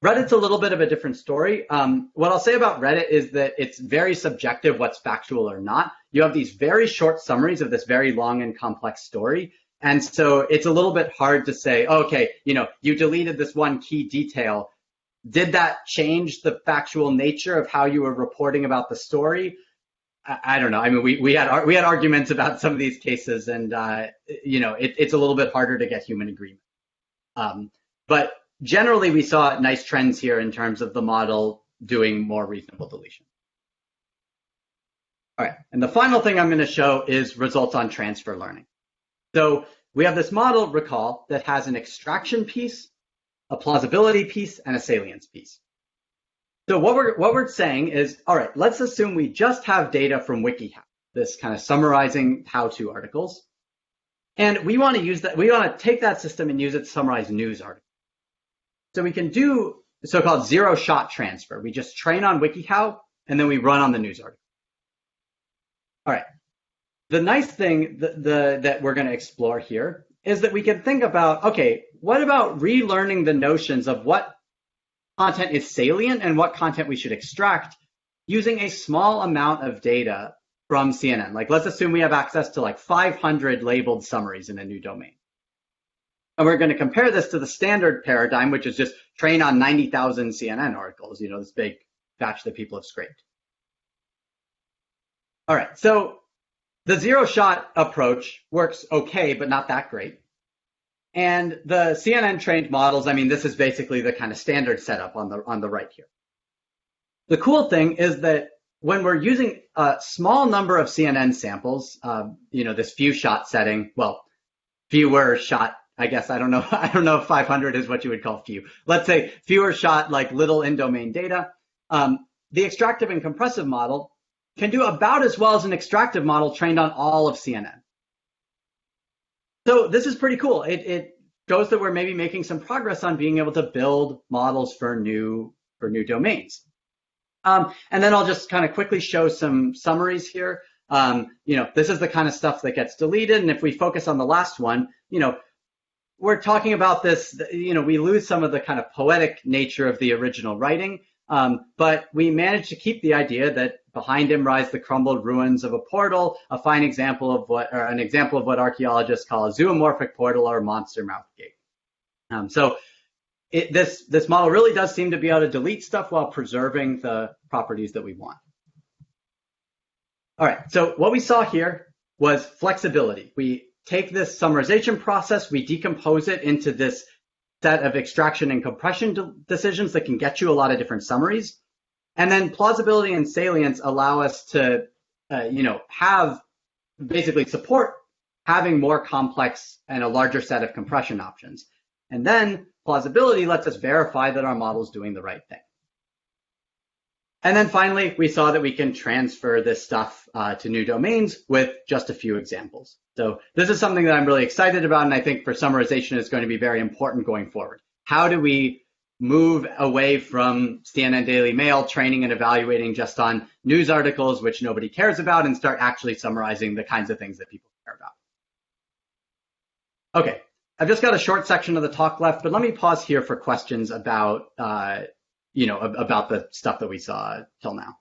Reddit's a little bit of a different story. What I'll say about Reddit is that it's very subjective what's factual or not. You have these very short summaries of this very long and complex story. And so it's a little bit hard to say, okay, you deleted this one key detail. Did that change the factual nature of how you were reporting about the story? I don't know. I mean, we had arguments about some of these cases, and it's a little bit harder to get human agreement. But generally, we saw nice trends here in terms of the model doing more reasonable deletion. All right, and the final thing I'm going to show is results on transfer learning. So we have this model, recall, that has an extraction piece, a plausibility piece, and a salience piece. So what we're saying is, all right, let's assume we just have data from WikiHow, this kind of summarizing how-to articles. And we want to use that, we want to take that system and use it to summarize news articles. So we can do so-called zero-shot transfer. We just train on WikiHow, and then we run on the news article. All right. The nice thing that we're going to explore here is that we can think about, okay, what about relearning the notions of what content is salient and what content we should extract using a small amount of data from CNN? Like, let's assume we have access to like 500 labeled summaries in a new domain. And we're going to compare this to the standard paradigm, which is just train on 90,000 CNN articles, this big batch that people have scraped. All right, so the zero-shot approach works okay, but not that great. And the CNN trained models, I mean, this is basically the kind of standard setup on the right here. The cool thing is that when we're using a small number of CNN samples, this few shot setting, well, fewer shot, I guess, I don't know if 500 is what you would call few. Let's say fewer shot, like little in-domain data. The extractive and compressive model can do about as well as an extractive model trained on all of CNN. So this is pretty cool. It shows that we're maybe making some progress on being able to build models for new domains. And then I'll just kind of quickly show some summaries here. This is the kind of stuff that gets deleted. And if we focus on the last one, we're talking about this, we lose some of the kind of poetic nature of the original writing. But we managed to keep the idea that behind him rise the crumbled ruins of a portal, a fine example of an example of what archaeologists call a zoomorphic portal or monster mouth gate. This model really does seem to be able to delete stuff while preserving the properties that we want. All right, so what we saw here was flexibility. We take this summarization process, we decompose it into this set of extraction and compression decisions that can get you a lot of different summaries. And then plausibility and salience allow us to, basically support having more complex and a larger set of compression options. And then plausibility lets us verify that our model is doing the right thing. And then finally, we saw that we can transfer this stuff to new domains with just a few examples. So this is something that I'm really excited about, and I think for summarization is going to be very important going forward. How do we move away from CNN Daily Mail training and evaluating just on news articles, which nobody cares about, and start actually summarizing the kinds of things that people care about? Okay, I've just got a short section of the talk left, but let me pause here for questions about, about the stuff that we saw till now.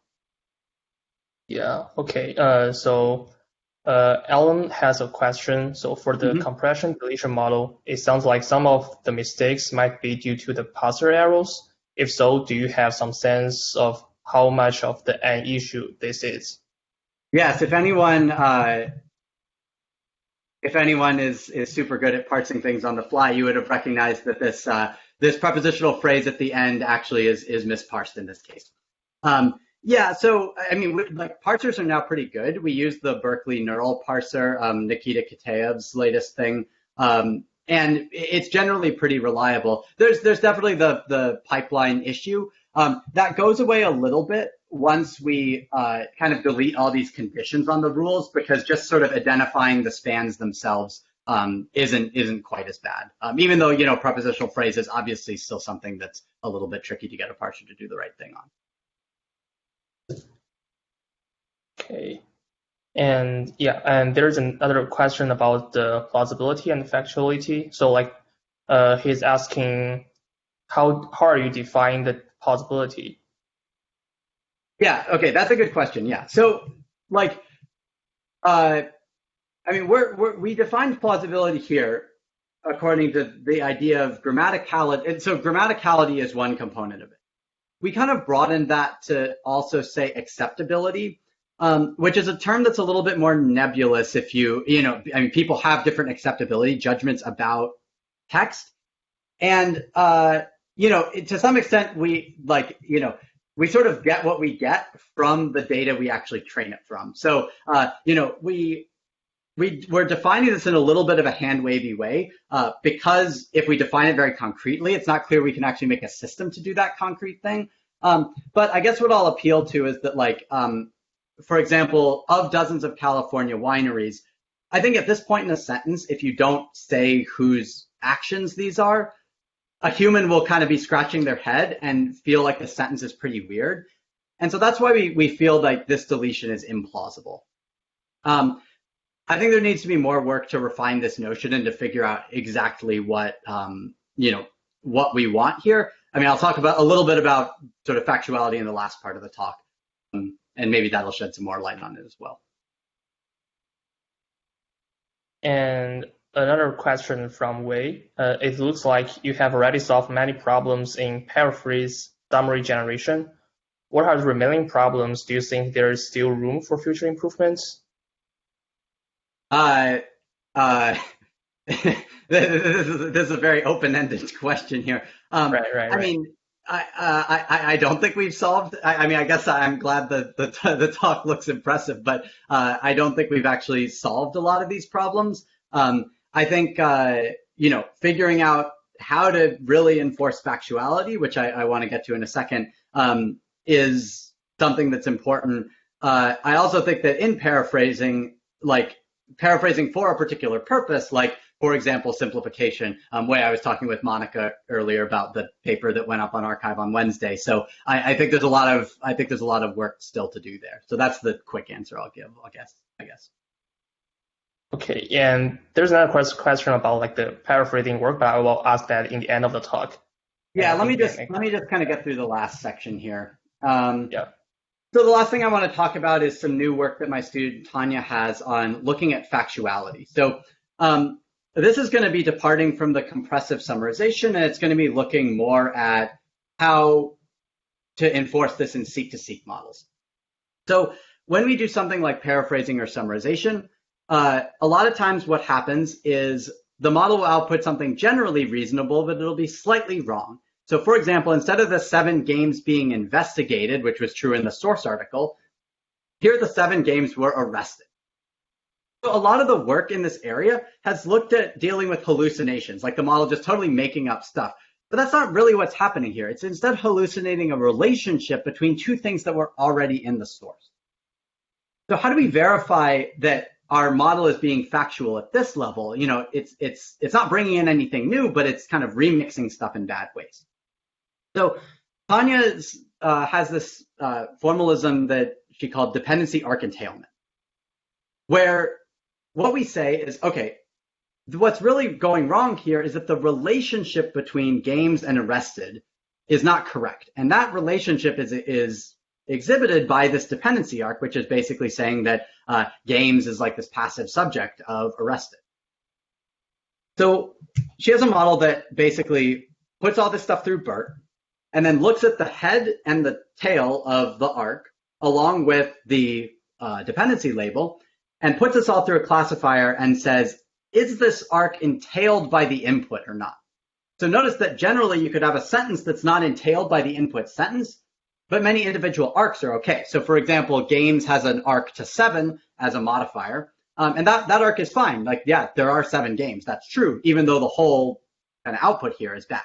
Yeah, okay. So Alan has a question. So for the compression deletion model, it sounds like some of the mistakes might be due to the parser errors. If so, do you have some sense of how much of an issue this is?
Yes, if anyone is super good at parsing things on the fly, you would have recognized that this prepositional phrase at the end actually is misparsed in this case. Yeah, so I mean, like parsers are now pretty good. We use the Berkeley neural parser, Nikita Kitayev's latest thing, and it's generally pretty reliable. There's definitely the pipeline issue that goes away a little bit once we kind of delete all these conditions on the rules, because just sort of identifying the spans themselves isn't quite as bad. Even though, prepositional phrase is obviously still something that's a little bit tricky to get a parser to do the right thing on.
Okay. And yeah, and there's another question about the plausibility and factuality. So like he's asking how are you defining the plausibility?
Yeah, okay, that's a good question. Yeah. So like I mean we defined plausibility here according to the idea of grammaticality. And so grammaticality is one component of it. We kind of broadened that to also say acceptability. Which is a term that's a little bit more nebulous if I mean, people have different acceptability judgments about text. And, to some extent, we sort of get what we get from the data we actually train it from. So, we're defining this in a little bit of a hand-wavy way because if we define it very concretely, it's not clear we can actually make a system to do that concrete thing. But I guess what I'll appeal to is that, for example, of dozens of California wineries, I think at this point in a sentence, if you don't say whose actions these are, a human will kind of be scratching their head and feel like the sentence is pretty weird. And so that's why we feel like this deletion is implausible. I think there needs to be more work to refine this notion and to figure out exactly what we want here. I mean, I'll talk about a little bit about sort of factuality in the last part of the talk. And maybe that'll shed some more light on it as well.
And another question from Wei. It looks like you have already solved many problems in paraphrase summary generation. What are the remaining problems? Do you think there is still room for future improvements?
This is a very open-ended question here.
Right.
I mean, I don't think we've solved. I mean, I guess I'm glad that the talk looks impressive, but I don't think we've actually solved a lot of these problems. I think figuring out how to really enforce factuality, which I want to get to in a second, is something that's important. I also think that in paraphrasing, paraphrasing for a particular purpose, for example, simplification. Way I was talking with Monica earlier about the paper that went up on Archive on Wednesday. So I think there's a lot of work still to do there. So that's the quick answer I'll give. I guess.
Okay, and there's another question about the paraphrasing work, but I will ask that in the end of the talk.
Yeah, let me just kind of get through the last section here.
Yeah.
So the last thing I want to talk about is some new work that my student Tanya has on looking at factuality. So this is going to be departing from the compressive summarization, and it's going to be looking more at how to enforce this in seek-to-seek models. So when we do something like paraphrasing or summarization, a lot of times what happens is the model will output something generally reasonable, but it'll be slightly wrong. So for example, instead of the 7 games being investigated, which was true in the source article, here the 7 games were arrested. So a lot of the work in this area has looked at dealing with hallucinations, like the model just totally making up stuff. But that's not really what's happening here. It's instead hallucinating a relationship between 2 things that were already in the source. So how do we verify that our model is being factual at this level? It's not bringing in anything new, but it's kind of remixing stuff in bad ways. So Tanya has this formalism that she called Dependency Arc Entailment, where what we say is, okay, what's really going wrong here is that the relationship between games and arrested is not correct. And that relationship is exhibited by this dependency arc, which is basically saying that games is like this passive subject of arrested. So she has a model that basically puts all this stuff through BERT and then looks at the head and the tail of the arc along with the dependency label and puts this all through a classifier and says, is this arc entailed by the input or not? So notice that generally you could have a sentence that's not entailed by the input sentence, but many individual arcs are okay. So for example, games has an arc to 7 as a modifier, and that arc is fine. Like, yeah, there are 7 games. That's true, even though the whole kind of output here is bad.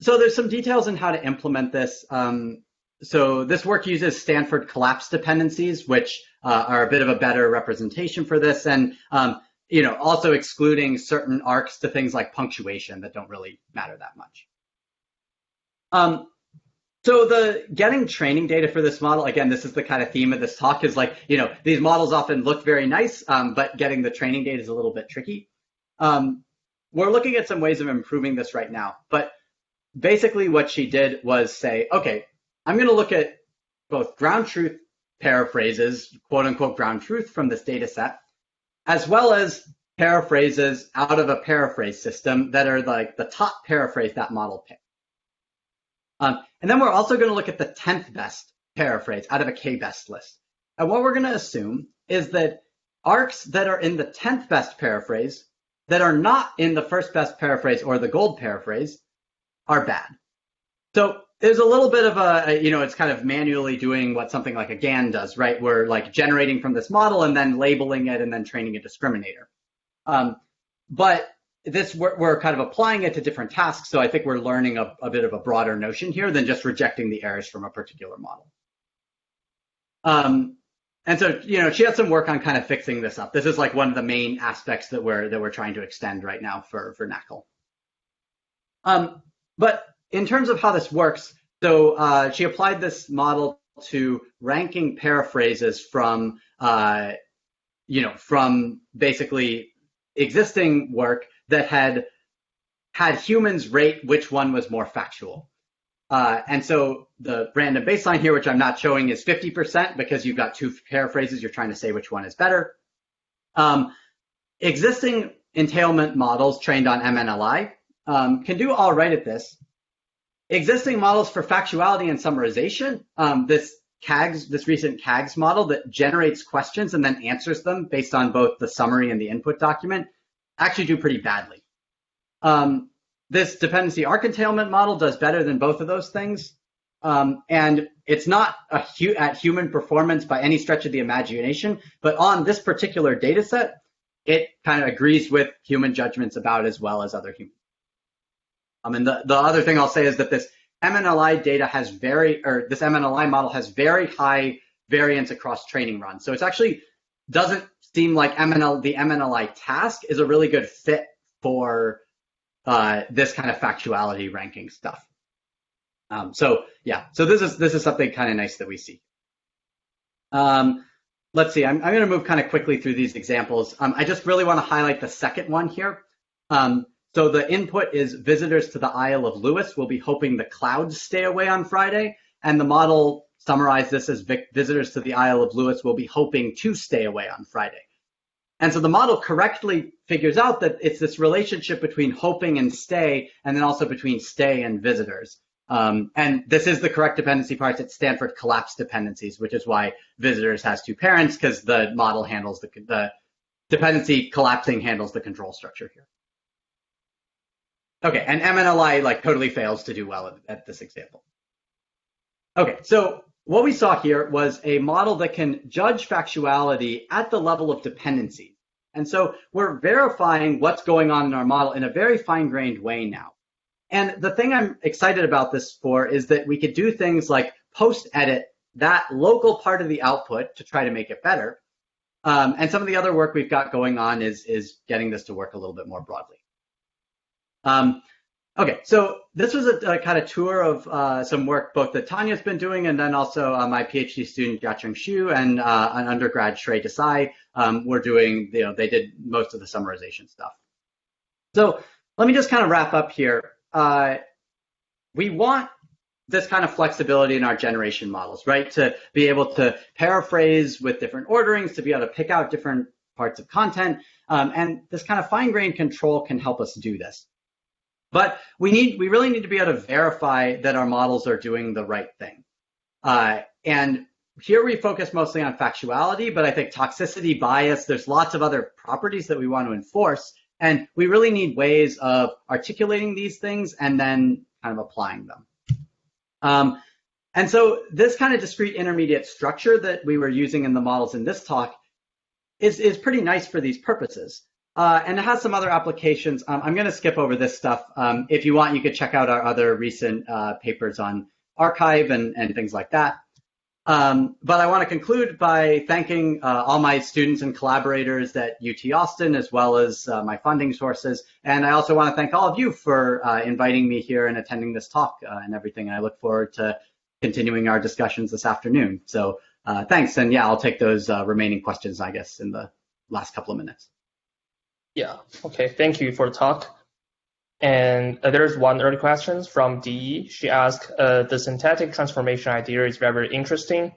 So there's some details in how to implement this. So this work uses Stanford collapse dependencies, which are a bit of a better representation for this, and also excluding certain arcs to things like punctuation that don't really matter that much. So the getting training data for this model, again, this is the kind of theme of this talk, is like, these models often look very nice, but getting the training data is a little bit tricky. We're looking at some ways of improving this right now, but basically what she did was say, okay, I'm going to look at both ground truth paraphrases, quote unquote ground truth from this data set, as well as paraphrases out of a paraphrase system that are like the top paraphrase that model picked. And then we're also going to look at the 10th best paraphrase out of a k-best list. And what we're going to assume is that arcs that are in the 10th best paraphrase that are not in the first best paraphrase or the gold paraphrase are bad. So there's a little bit of it's kind of manually doing what something like a GAN does, right? We're like generating from this model and then labeling it and then training a discriminator. But this, we're kind of applying it to different tasks. So I think we're learning a bit of a broader notion here than just rejecting the errors from a particular model. And so, she had some work on kind of fixing this up. This is like one of the main aspects that we're trying to extend right now for NACL. But in terms of how this works, so she applied this model to ranking paraphrases from, from basically existing work that had humans rate which one was more factual. And so the random baseline here, which I'm not showing, is 50% because you've got 2 paraphrases. You're trying to say which one is better. Existing entailment models trained on MNLI can do all right at this. Existing models for factuality and summarization, this recent CAGS model that generates questions and then answers them based on both the summary and the input document, actually do pretty badly. This dependency arc entailment model does better than both of those things. And it's not at human performance by any stretch of the imagination, but on this particular data set, it kind of agrees with human judgments about as well as other humans. And the other thing I'll say is that this MNLI data has this MNLI model has very high variance across training runs. So it's actually doesn't seem like the MNLI task is a really good fit for this kind of factuality ranking stuff. So this is something kind of nice that we see. Let's see, I'm going to move kind of quickly through these examples. I just really want to highlight the second one here. So the input is visitors to the Isle of Lewis will be hoping the clouds stay away on Friday. And the model summarized this as visitors to the Isle of Lewis will be hoping to stay away on Friday. And so the model correctly figures out that it's this relationship between hoping and stay, and then also between stay and visitors. And this is the correct dependency parts at Stanford collapse dependencies, which is why visitors has 2 parents, because the model handles the dependency collapsing handles the control structure here. Okay, and MNLI like totally fails to do well at this example. Okay, so what we saw here was a model that can judge factuality at the level of dependency. And so we're verifying what's going on in our model in a very fine-grained way now. And the thing I'm excited about this for is that we could do things like post-edit that local part of the output to try to make it better. And some of the other work we've got going on is getting this to work a little bit more broadly. Okay, so this was a kind of tour of some work both that Tanya's been doing and then also my PhD student Jiacheng Xu and an undergrad Shrey Desai were doing, they did most of the summarization stuff. So let me just kind of wrap up here. We want this kind of flexibility in our generation models, right? To be able to paraphrase with different orderings, to be able to pick out different parts of content. And this kind of fine-grained control can help us do this. But we really need to be able to verify that our models are doing the right thing. And here we focus mostly on factuality, but I think toxicity, bias, there's lots of other properties that we want to enforce. And we really need ways of articulating these things and then kind of applying them. And so this kind of discrete intermediate structure that we were using in the models in this talk is pretty nice for these purposes. And it has some other applications. I'm going to skip over this stuff. If you want, you could check out our other recent papers on archive and things like that. But I want to conclude by thanking all my students and collaborators at UT Austin, as well as my funding sources. And I also want to thank all of you for inviting me here and attending this talk and everything. And I look forward to continuing our discussions this afternoon. So thanks. And yeah, I'll take those remaining questions, I guess, in the last couple of minutes.
Yeah, okay, thank you for the talk. And there's one early question from DE. She asked, the syntactic transformation idea is very interesting.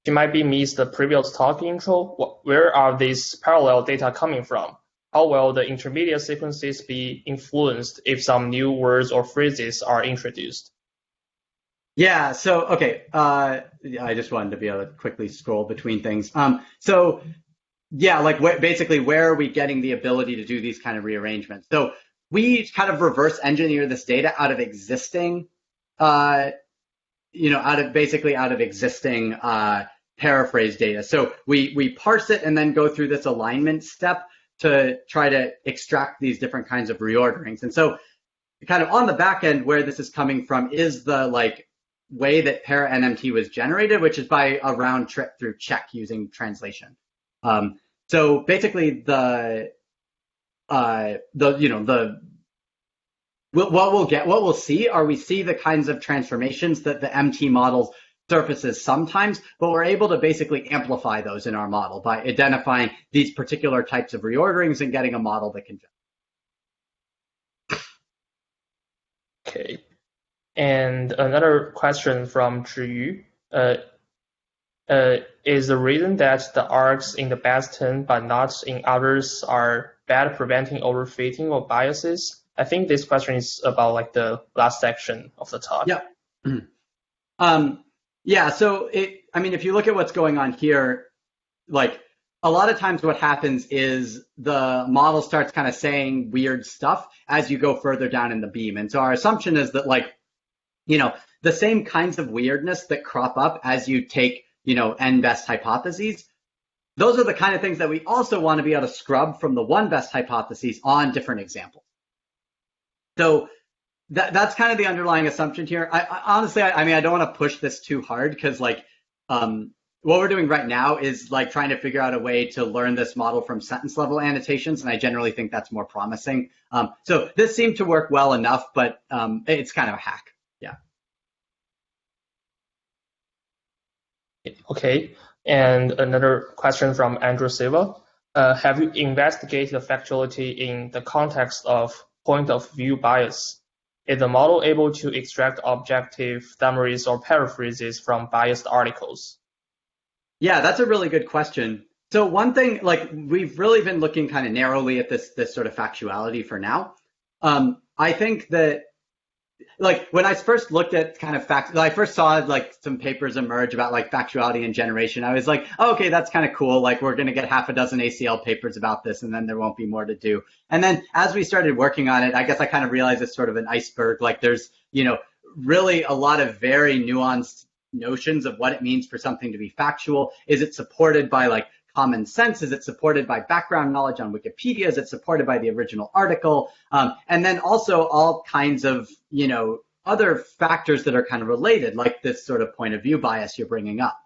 She might be missed the previous talk intro. Where are these parallel data coming from? How will the intermediate sequences be influenced if some new words or phrases are introduced?
Yeah, so, okay, I just wanted to be able to quickly scroll between things. So, yeah, like basically where are we getting the ability to do these kind of rearrangements? So we kind of reverse engineer this data out of existing, out of existing paraphrase data. So we parse it and then go through this alignment step to try to extract these different kinds of reorderings. And so kind of on the back end where this is coming from is the way that ParaNMT was generated, which is by a round trip through check using translation. So basically what we'll see the kinds of transformations that the MT model surfaces sometimes, but we're able to basically amplify those in our model by identifying these particular types of reorderings and getting a model that can.
Okay, and another question from Zhiyu. Is the reason that the arcs in the best 10 but not in others are bad at preventing overfitting or biases? I think this question is about the last section of the talk.
Yeah. Yeah. So if you look at what's going on here, a lot of times what happens is the model starts kind of saying weird stuff as you go further down in the beam. And so our assumption is that the same kinds of weirdness that crop up as you take n best hypotheses, those are the kind of things that we also want to be able to scrub from the one best hypotheses on different examples. So that's kind of the underlying assumption here. Honestly, I don't want to push this too hard because what we're doing right now is trying to figure out a way to learn this model from sentence level annotations, and I generally think that's more promising. So this seemed to work well enough, but it's kind of a hack. Yeah.
Okay, and another question from Andrew Silva. Have you investigated the factuality in the context of point of view bias? Is the model able to extract objective summaries or paraphrases from biased articles?
Yeah, that's a really good question. So one thing, we've really been looking kind of narrowly at this sort of factuality for now. I think that when I first looked at kind of I first saw some papers emerge about factuality and generation. I was like, oh, okay, that's kind of cool. We're going to get half a dozen ACL papers about this, and then there won't be more to do. And then as we started working on it, I guess I kind of realized it's sort of an iceberg. There's, really a lot of very nuanced notions of what it means for something to be factual. Is it supported by common sense? Is it supported by background knowledge on Wikipedia? Is it supported by the original article? And then also all kinds of, other factors that are kind of related, like this sort of point of view bias you're bringing up.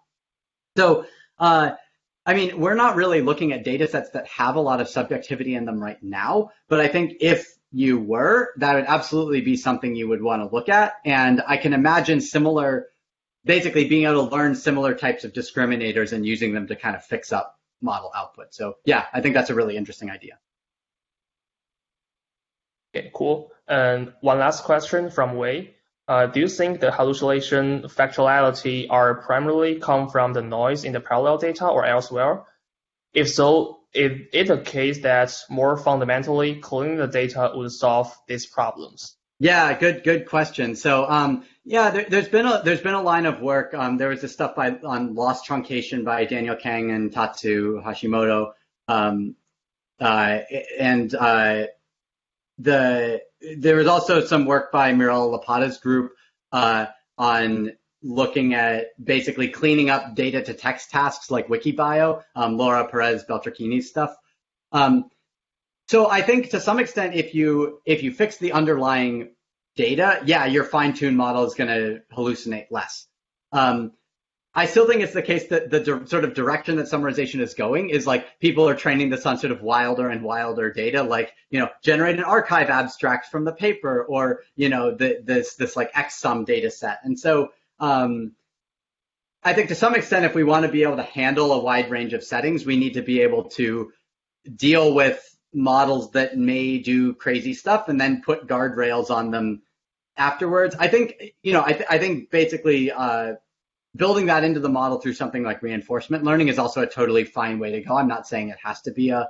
So, we're not really looking at data sets that have a lot of subjectivity in them right now, but I think if you were, that would absolutely be something you would want to look at. And I can imagine basically being able to learn similar types of discriminators and using them to kind of fix up model output. So yeah, I think that's a really interesting idea.
Okay, cool. And one last question from Wei. Do you think the hallucination factuality are primarily come from the noise in the parallel data or elsewhere? If so, is it a case that more fundamentally cleaning the data would solve these problems?
Yeah, good question. So yeah, there's been a line of work. There was this stuff on loss truncation by Daniel Kang and Tatsu Hashimoto, there was also some work by Muriel Lapata's group on looking at basically cleaning up data to text tasks like Wikibio, Laura Perez Beltrachini's stuff. So I think to some extent, if you fix the underlying data, yeah, your fine-tuned model is going to hallucinate less. I still think it's the case that the sort of direction that summarization is going is like people are training this on sort of wilder and wilder data, like, generate an archive abstract from the paper, or, this like XSUM data set. And so I think to some extent, if we want to be able to handle a wide range of settings, we need to be able to deal with models that may do crazy stuff and then put guardrails on them afterwards. I think, I think basically building that into the model through something like reinforcement learning is also a totally fine way to go. I'm not saying it has to be a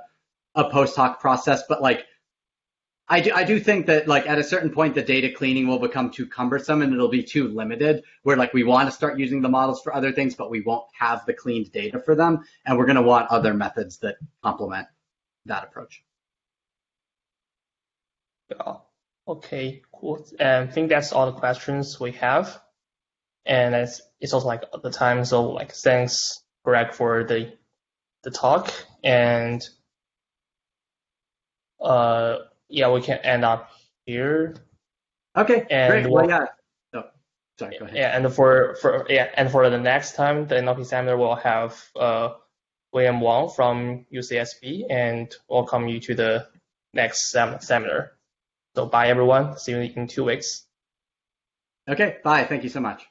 post hoc process, but like I do think that like at a certain point the data cleaning will become too cumbersome and it'll be too limited, where like we want to start using the models for other things, but we won't have the cleaned data for them, and we're going to want other methods that complement that approach.
Yeah. Okay, cool. And I think that's all the questions we have. And it's also like the time, so like thanks Greg for the talk, and yeah, we can end up here.
Okay,
and
great. Well, yeah. Oh, sorry, go ahead.
Yeah, and for the next time, the NLP Seminar will have William Wang from UCSB, and welcome you to the next seminar. So bye everyone. See you in 2 weeks.
Okay, bye. Thank you so much.